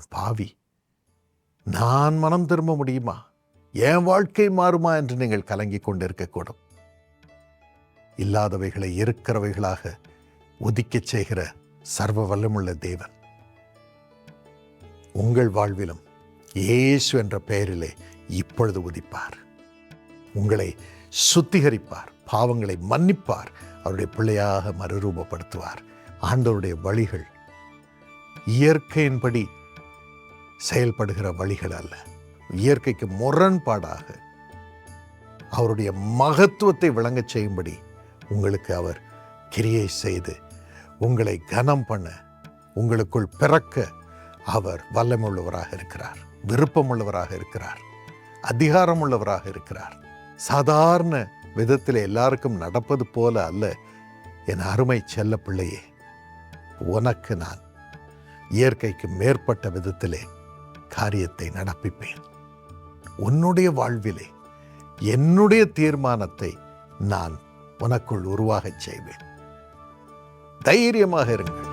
நான் பாவி, நான் மனம் திரும்ப முடியுமா, என் வாழ்க்கை மாறுமா என்று நீங்கள் கலங்கிக் கொண்டிருக்கக்கூடும். இல்லாதவைகளை இருக்கிறவைகளாக உதிக்கச் செய்கிற சர்வ வல்லமுள்ள தேவன் உங்கள் வாழ்விலும் இயேசு என்ற பெயரிலே இப்பொழுது உதிப்பார். உங்களை சுத்திகரிப்பார், பாவங்களை மன்னிப்பார், அவருடைய பிள்ளையாக மறுரூபப்படுத்துவார். ஆண்டவருடைய வழிகள் இயற்கையின்படி செயல்படுகிற வழிகள் அல்ல, இயற்கைக்கு முரண்பாடாக அவருடைய மகத்துவத்தை விளங்கச் செய்யும்படி உங்களுக்கு அவர் கிரியை செய்து உங்களை கனம் பண்ண, உங்களுக்குள் பிறக்க அவர் வல்லமுள்ளவராக இருக்கிறார், விருப்பமுள்ளவராக இருக்கிறார், அதிகாரமுள்ளவராக இருக்கிறார். சாதாரண விதத்தில் எல்லாருக்கும் நடப்பது போல அல்ல. என் அருமை செல்ல பிள்ளையே, உனக்கு நான் இயற்கைக்கு மேற்பட்ட விதத்திலே காரியத்தை நடப்பிப்பேன். உன்னுடைய வாழ்விலே என்னுடைய தீர்மானத்தை நான் உனக்குள் உருவாகச் செய்வேன். தைரியமாக இருங்கள்.